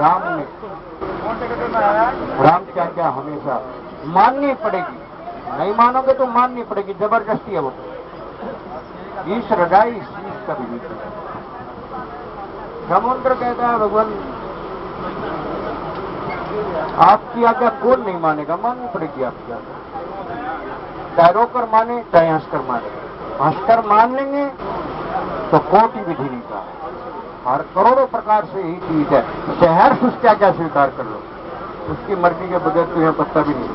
राम ने राम की आज्ञा हमेशा माननी पड़ेगी, नहीं मानोगे तो माननी पड़ेगी, जबरदस्ती है वो। ईश रजाई शीश कभी नहीं। समुद्र कहता है भगवान आपकी आज्ञा कौन नहीं मानेगा, माननी पड़ेगी आपकी आज्ञा, चाहे रोकर माने चाहे हंसकर माने। हंसकर मान लेंगे तो कोटि विधि नहीं का, और करोड़ों प्रकार से ही चीज है, सहर्ष उसकी आज्ञा स्वीकार कर लो, उसकी मर्जी के बगैर तो यह पत्ता भी नहीं।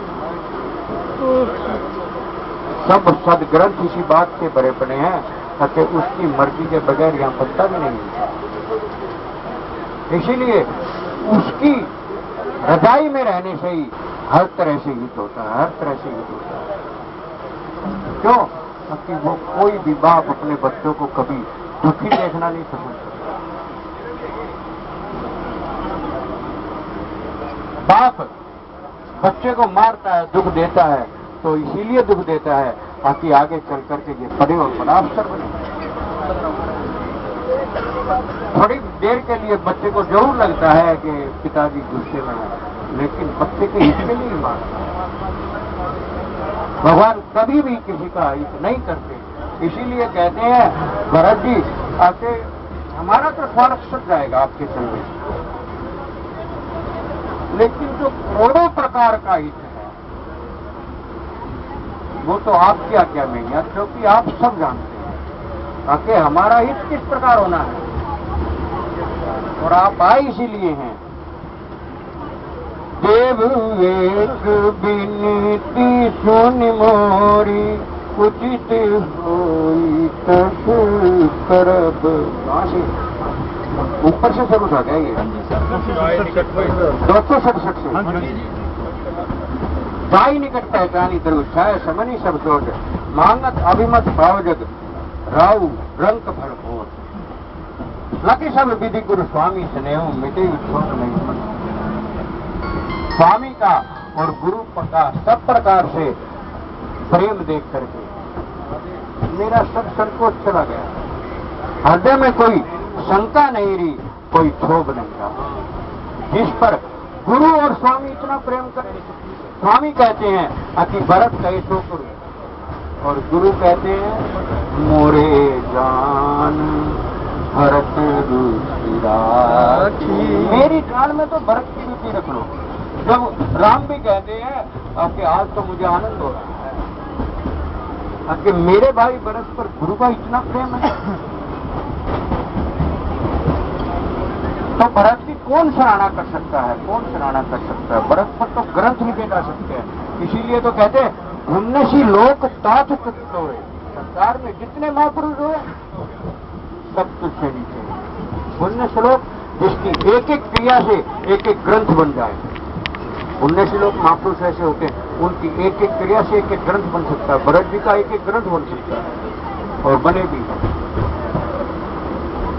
सब सदग्रंथ इसी बात के भरे पड़े हैं कि उसकी मर्जी के बगैर यहां पत्ता भी नहीं है। इसीलिए उसकी रजाई में रहने से ही हर तरह से हित होता है, हर तरह से हित होता है। क्यों? क्योंकि वो कोई भी बाप अपने बच्चों को कभी दुखी देखना नहीं पसंद करता। बाप बच्चे को मारता है, दुख देता है, तो इसीलिए दुख देता है ताकि आगे चल करके ये बड़े और बड़ा अफसर बने। थोड़ी देर के लिए बच्चे को जरूर लगता है कि पिताजी गुस्से में है, लेकिन बच्चे के हित में नहीं मारता। भगवान कभी भी किसी का हित नहीं करते। इसीलिए कहते हैं भरत जी आके हमारा तो स्वार्थ सट जाएगा आपके चलने, लेकिन जो करोड़ों प्रकार का हित है वो तो आपकी आज्ञा में है, क्योंकि आप सब जानते हैं ताकि हमारा हित किस प्रकार होना है, और आप आए इसीलिए हैं। देव एक बिनती सुन मोरी, उचित होई तब करब। ऊपर से शुरू था क्या ये? 267 से। जाई निकट पहचानी तरु छाय समनी सब सोच, मांगत अभिमत भावजग राउ रंक फल भोज। लकी सब विधि गुरु स्वामी स्नेह मिटे छोट नहीं मन। स्वामी का और गुरु का सब प्रकार से प्रेम देख करके मेरा सब संकोच चला गया, हृदय में कोई शंका नहीं रही, कोई क्षोभ नहीं रहा। जिस पर गुरु और स्वामी इतना प्रेम करें, स्वामी कहते हैं कि भरत कहे सो करो, और गुरु कहते हैं मोरे जान भरत रुचि राखी। मेरी जान में तो भरत की रुचि रख लो। जब राम भी कहते हैं कि आज तो मुझे आनंद हो रहा है कि मेरे भाई भरत पर गुरु का इतना प्रेम है, तो भरत की कौन सराहना कर सकता है, कौन सराहना कर सकता है? भरत पर तो ग्रंथ लिखे जा सकते हैं। इसीलिए तो कहते हैं पुण्यसी लोक तात तत्व हुए। संसार में जितने महापुरुष हुए सब तुझसे नीचे। पुण्य श्लोक जिसकी एक एक क्रिया से एक एक ग्रंथ बन जाए। पुण्य श्लोक महापुरुष ऐसे होते हैं, उनकी एक एक क्रिया से एक एक ग्रंथ बन सकता है। भरत जी का एक एक ग्रंथ बन सकता है और बने भी।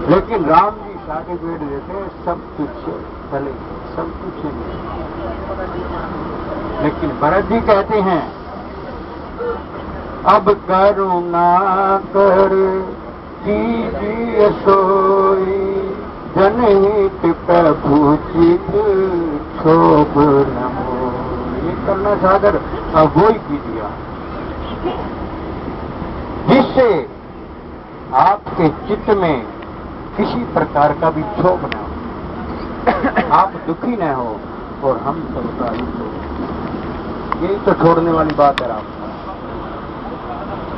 लेकिन राम जी सर्टिफिकेट देते हैं सब तुझसे चले, सब तुझसे नहीं। लेकिन भरत जी कहते हैं अब करुणा कर कीजिए सोई, जनहित प्रभु चित क्षोभ न होई। ये करना सागर अब वो ही की दिया जिससे आपके चित्त में किसी प्रकार का भी क्षोभ न हो, आप दुखी न हो और हम सबका हित हो। यही तो छोड़ने वाली बात है राम।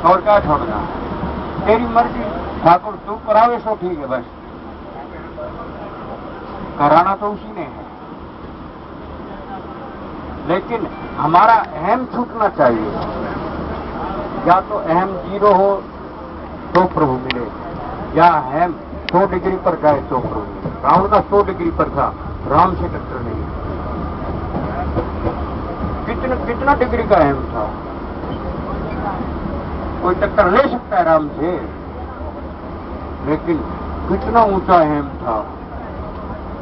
और क्या छोड़ना है? तेरी मर्जी ठाकुर, तू करावे सो ठीक है, बस कराना तो उसी ने है। लेकिन हमारा अहम छूटना चाहिए। या तो अहम 0 हो तो प्रभु मिले, या अहम 100 डिग्री पर जाए तो प्रभु मिले। रावण का 100 डिग्री पर था, राम से टक्कर नहीं। कितना डिग्री का अहम था? कोई टक्कर ले सकता है राम से, लेकिन कितना ऊंचा अहम था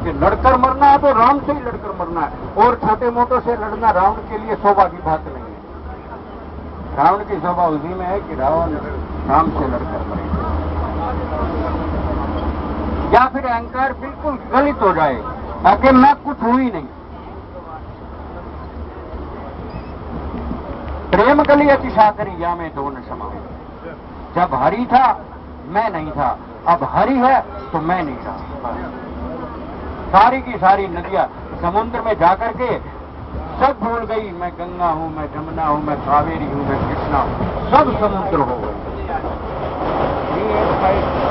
कि लड़कर मरना है तो राम से ही लड़कर मरना है, और छोटे मोटों से लड़ना रावण के लिए शोभा की बात नहीं है। रावण की शोभा उसी में है कि रावण राम से लड़कर मरे। या फिर अहंकार बिल्कुल गलित हो जाए ताकि मैं कुछ हुई नहीं। प्रेम गली अति साकरी या में दोनों समाए। जब हरि था मैं नहीं था, अब हरि है तो मैं नहीं था। सारी की सारी नदियां समुद्र में जाकर के सब भूल गई, मैं गंगा हूं, मैं जमुना हूं, मैं कावेरी हूं, मैं कृष्णा हूं, सब समुद्र हो गए।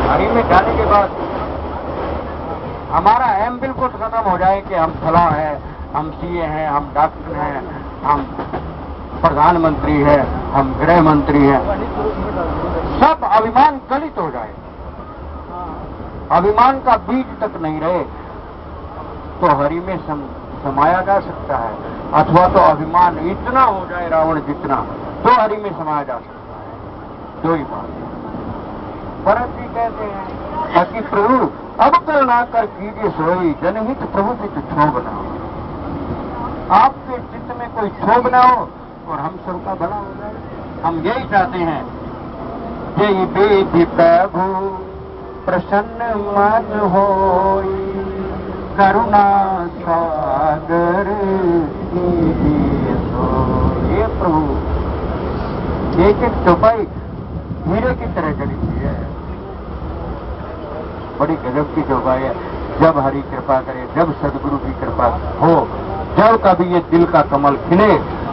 हरि में जाने के बाद हमारा एम बिल्कुल खत्म हो जाए कि हम फला है, हम सीए हैं, हम डॉक्टर हैं, हम प्रधानमंत्री है, हम गृह मंत्री हैं, सब अभिमान गलित हो जाए, अभिमान का बीज तक नहीं रहे, तो हरि में समाया जा सकता है। अथवा तो अभिमान इतना हो जाए रावण जितना, तो हरि में समाया जा सकता है। दो ही बात। भरत जी कहते हैं ताकि प्रभु अब कल ना कर कीजिए सोई, जनहित प्रभु चित क्षोभ ना हो। आपके चित्त में कोई क्षोभ ना हो और हम सबका भला हो जाए। हम यही चाहते हैं। जय बेदि प्रभु प्रसन्न मन होई, करुणा सागर कीजिए सोई। ये प्रभु एक एक चौपाई हीरे की तरह जली हुई है, बड़ी गजब की चौपाई है। जब हरि कृपा करे, जब सदगुरु की कृपा हो, जब कभी ये दिल का कमल खिले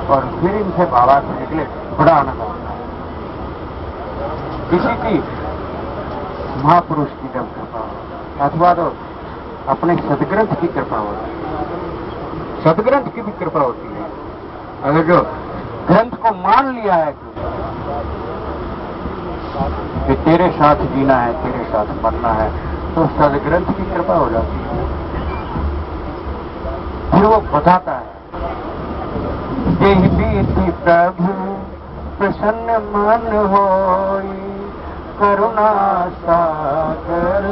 और फिर इनसे बाबा से निकले, बड़ा आनंद आता है। किसी की महापुरुष की जब कृपा हो, अथवा तो अपने सदग्रंथ की कृपा होती है, सदग्रंथ की भी कृपा होती है। अगर जो ग्रंथ को मान लिया है कि तेरे साथ जीना है, तेरे साथ मरना है, तो सदग्रंथ की कृपा हो जाती है। फिर वो बताता है देहि प्रभु प्रसन्न मन होई, करुणा सागर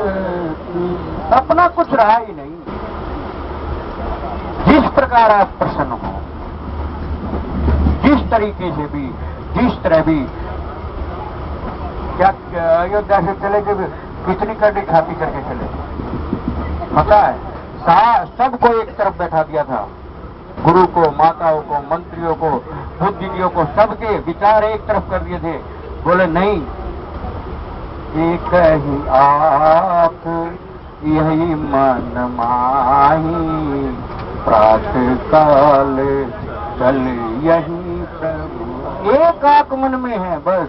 की। अपना कुछ रहा ही नहीं। जिस प्रकार आप प्रसन्न हो, जिस तरीके से भी, जिस तरह भी, क्या अयोध्या से चले जब कितनी कड़ी खाती करके चले, पता है सबको एक तरफ बैठा दिया था, गुरु को, माताओं को, मंत्रियों को, बुद्धिजीवियों को, सबके विचार एक तरफ कर दिए थे। बोले नहीं, एक ही आप यही मन माही, प्रातः काल चल यही प्रभु। एक आंख मन में है बस,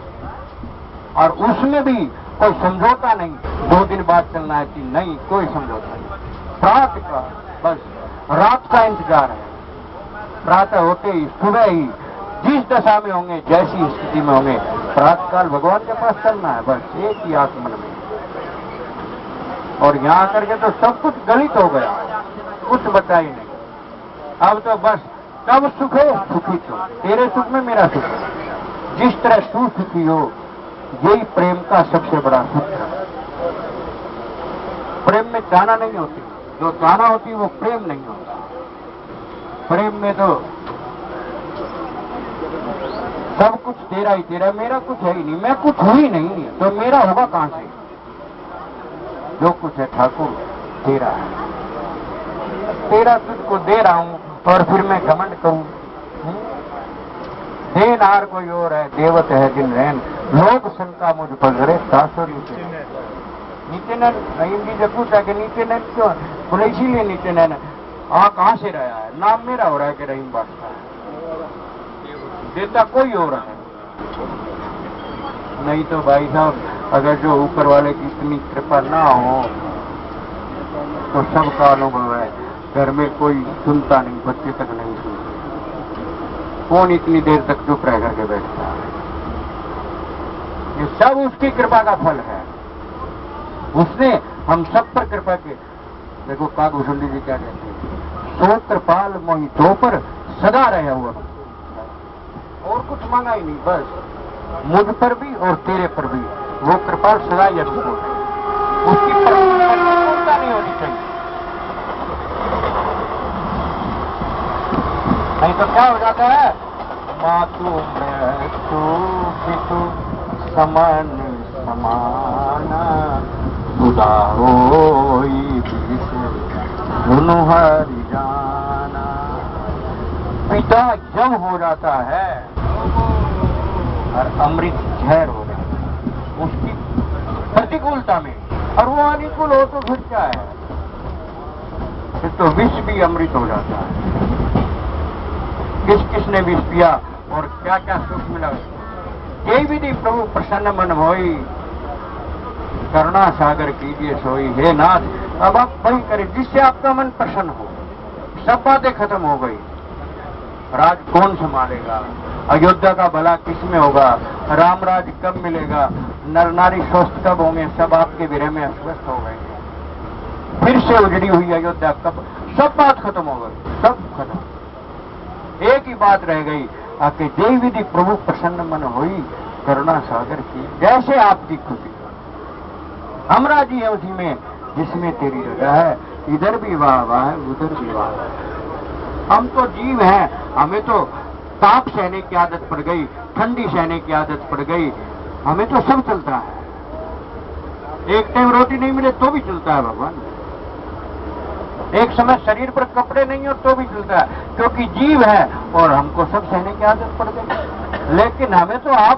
और उसमें भी कोई समझौता नहीं। 2 दिन बाद चलना है कि नहीं, कोई समझौता नहीं। प्रातः का बस रात का इंतजार है। प्रातः होते ही, सुबह ही, जिस दशा में होंगे, जैसी स्थिति में होंगे, प्रातःकाल भगवान के पास चलना है बस, एक ही आत्मन में। और यहां करके तो सब कुछ गलित हो गया, कुछ बचा ही नहीं। अब तो बस कब सुख है, सुखी तो तेरे सुख में मेरा सुख है। जिस तरह तू सुखी हो, यही प्रेम का सबसे बड़ा सुख है। प्रेम में चाहना नहीं होती, जो चाहना होती वो प्रेम नहीं होता। प्रेम में तो सब कुछ तेरा ही तेरा, मेरा कुछ है ही नहीं, मैं कुछ हूं ही नहीं, तो मेरा होगा कहां से। जो कुछ है ठाकुर तेरा है, तेरा तुझको दे रहा हूं, और फिर मैं घमंड करूं। देनहार कोई और है, देवत है जिन रैन, लोग शंका मुझ पर करे, दासुरी से नीचे नैन। हिंदी से पूछा कि नीचे नैन क्यों, बोले इसीलिए नीचे नैन। कहां से रहा है, नाम मेरा हो रहा है कि रहीम बादशाह है, देता कोई और है। नहीं तो भाई साहब, अगर जो ऊपर वाले की इतनी कृपा ना हो तो सबका अनुभव है, घर में कोई सुनता नहीं, बच्चे तक नहीं सुनते। कौन इतनी देर तक चुप रह करके बैठता है। ये सब उसकी कृपा का फल है। उसने हम सब पर कृपा की। देखो काकभूषण जी क्या कहते हैं, सो कृपाल मोहि तो पर सदा रहे हुआ, और कुछ मांगा ही नहीं, बस मुझ पर भी और तेरे पर भी वो कृपा सदा यशस्वी है। उसकी प्रतिकूलता नहीं होनी चाहिए, नहीं तो क्या हो जाता है, मातु मृत्यु पितु समान समाना, सुधा होई सुनो हरि जाना। पिता जब हो जाता है और अमृत जहर हो जाता है उसकी प्रतिकूलता में, और वो अनुकूल हो तो फिर क्या है, फिर तो विष भी अमृत हो जाता है। किस किसने विष पिया और क्या क्या सुख मिला। ये विधि प्रभु प्रसन्न मन होई, करुणा सागर कीजिए सोई। हे नाथ, अब आप वही करें जिससे आपका मन प्रसन्न हो। सब बातें खत्म हो गई, राज कौन संभालेगा, अयोध्या का भला किसमें होगा, राम राज कब मिलेगा, नर नारी स्वस्थ कब होंगे, सब आपके विरह में अस्वस्थ हो गए। फिर से उजड़ी हुई अयोध्या कब, सब बात खत्म हो गई, सब खत्म। एक ही बात रह गई, आके जय विधि प्रभु प्रसन्न मन होई, करुणा सागर की जैसे आपकी खुशी। हम राजी है उसी में जिसमें तेरी रजा है। इधर भी वाह वाह है, उधर भी वाह वाह है। हम तो जीव हैं, हमें तो ताप सहने की आदत पड़ गई, ठंडी सहने की आदत पड़ गई, हमें तो सब चलता है। एक टाइम रोटी नहीं मिले तो भी चलता है भगवान, एक समय शरीर पर कपड़े नहीं हो तो भी चलता है, क्योंकि जीव है और हमको सब सहने की आदत पड़ गई। लेकिन हमें तो आप